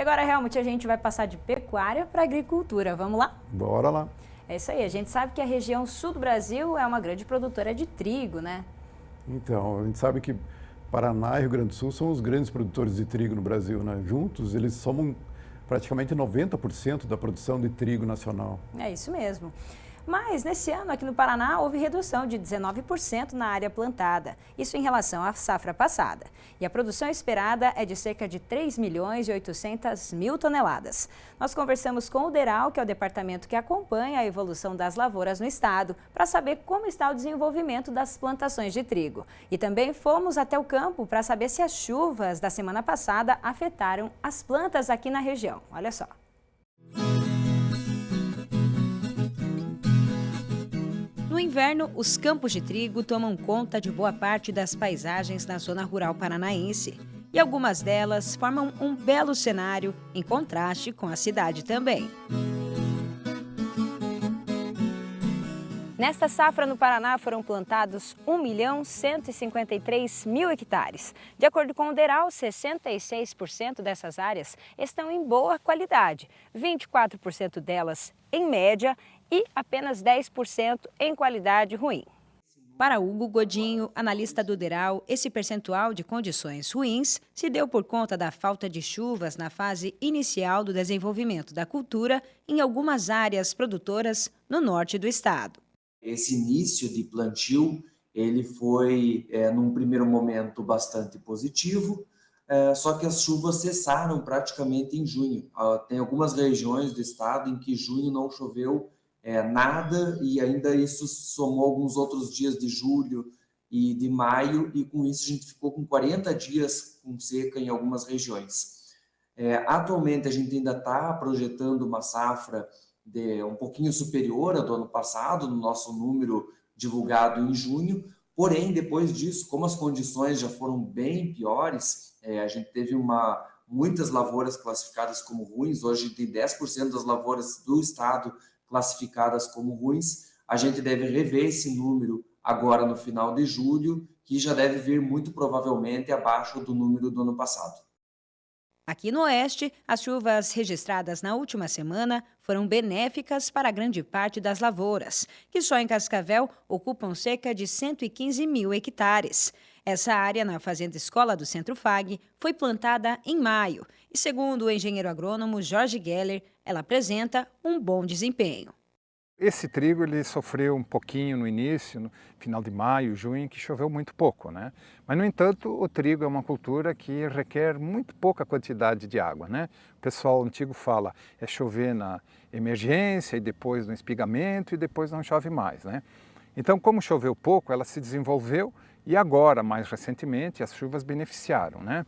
E agora, realmente, a gente vai passar de pecuária para agricultura. Vamos lá? Bora lá. É isso aí, a gente sabe que a região sul do Brasil é uma grande produtora de trigo, né? Então, a gente sabe que Paraná e Rio Grande do Sul são os grandes produtores de trigo no Brasil, né? Juntos, eles somam praticamente 90% da produção de trigo nacional. É isso mesmo. Mas nesse ano aqui no Paraná houve redução de 19% na área plantada, isso em relação à safra passada. E a produção esperada é de cerca de 3.800.000 toneladas. Nós conversamos com o DERAL, que é o departamento que acompanha a evolução das lavouras no estado, para saber como está o desenvolvimento das plantações de trigo. E também fomos até o campo para saber se as chuvas da semana passada afetaram as plantas aqui na região. Olha só. No inverno, os campos de trigo tomam conta de boa parte das paisagens na zona rural paranaense. E algumas delas formam um belo cenário, em contraste com a cidade também. Nesta safra no Paraná foram plantados 1.153.000 hectares. De acordo com o DERAL, 66% dessas áreas estão em boa qualidade, 24% delas em média e apenas 10% em qualidade ruim. Para Hugo Godinho, analista do DERAL, esse percentual de condições ruins se deu por conta da falta de chuvas na fase inicial do desenvolvimento da cultura em algumas áreas produtoras no norte do estado. Esse início de plantio, ele foi, num primeiro momento, bastante positivo, só que as chuvas cessaram praticamente em junho. Tem algumas regiões do estado em que junho não choveu nada, e ainda isso somou alguns outros dias de julho e de maio, e com isso a gente ficou com 40 dias com seca em algumas regiões. Atualmente a gente ainda está projetando uma safra um pouquinho superior ao do ano passado, no nosso número divulgado em junho, porém, depois disso, como as condições já foram bem piores, a gente teve muitas lavouras classificadas como ruins. Hoje a gente tem 10% das lavouras do estado classificadas como ruins. A gente deve rever esse número agora no final de julho, que já deve vir muito provavelmente abaixo do número do ano passado. Aqui no oeste, as chuvas registradas na última semana foram benéficas para grande parte das lavouras, que só em Cascavel ocupam cerca de 115.000 hectares. Essa área na Fazenda Escola do Centro FAG foi plantada em maio e, segundo o engenheiro agrônomo Jorge Geller, ela apresenta um bom desempenho. Esse trigo ele sofreu um pouquinho no início, no final de maio, junho, que choveu muito pouco, né? Mas, no entanto, o trigo é uma cultura que requer muito pouca quantidade de água, né? O pessoal antigo fala, é chover na emergência e depois no espigamento e depois não chove mais, né? Então, como choveu pouco, ela se desenvolveu e agora, mais recentemente, as chuvas beneficiaram, né?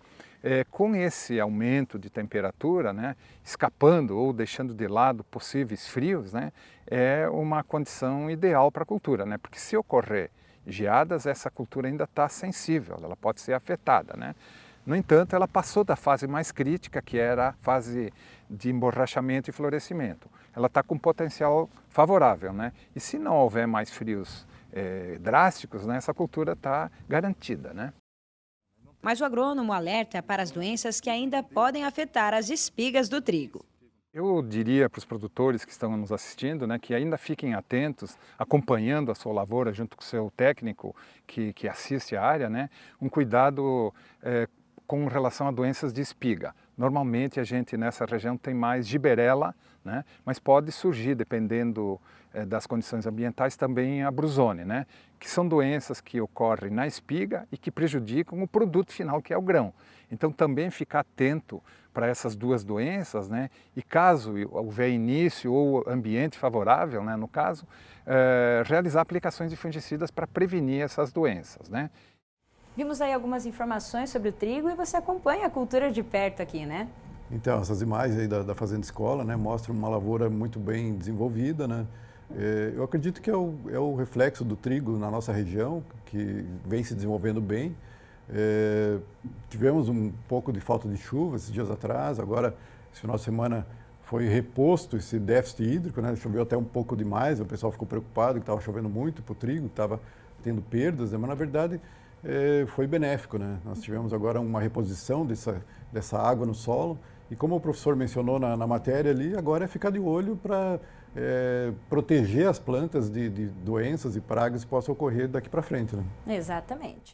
Com esse aumento de temperatura, né, escapando ou deixando de lado possíveis frios, né, é uma condição ideal para a cultura, né, porque se ocorrer geadas, essa cultura ainda está sensível, ela pode ser afetada, né. No entanto, ela passou da fase mais crítica, que era a fase de emborrachamento e florescimento. Ela está com potencial favorável, né, e se não houver mais frios drásticos, né, essa cultura está garantida, né. Mas o agrônomo alerta para as doenças que ainda podem afetar as espigas do trigo. Eu diria para os produtores que estão nos assistindo, né, que ainda fiquem atentos, acompanhando a sua lavoura junto com o seu técnico que assiste a área, né, um cuidado com relação a doenças de espiga. Normalmente a gente nessa região tem mais giberela, né, mas pode surgir, dependendo das condições ambientais, também a brusone, né, que são doenças que ocorrem na espiga e que prejudicam o produto final, que é o grão. Então também ficar atento para essas duas doenças, né, e caso houver início ou ambiente favorável, né, no caso, realizar aplicações de fungicidas para prevenir essas doenças, né. Vimos aí algumas informações sobre o trigo e você acompanha a cultura de perto aqui, né? Então, essas imagens aí da Fazenda Escola, né, mostram uma lavoura muito bem desenvolvida, né. Eu acredito que é o reflexo do trigo na nossa região, que vem se desenvolvendo bem. Tivemos um pouco de falta de chuva esses dias atrás, agora, esse final de semana, foi reposto esse déficit hídrico, né? Choveu até um pouco demais, o pessoal ficou preocupado que estava chovendo muito para o trigo, estava tendo perdas, né? Mas, na verdade, foi benéfico, né? Nós tivemos agora uma reposição dessa água no solo E como o professor mencionou na matéria ali, agora é ficar de olho para proteger as plantas de doenças e pragas que possam ocorrer daqui para frente, né? Exatamente.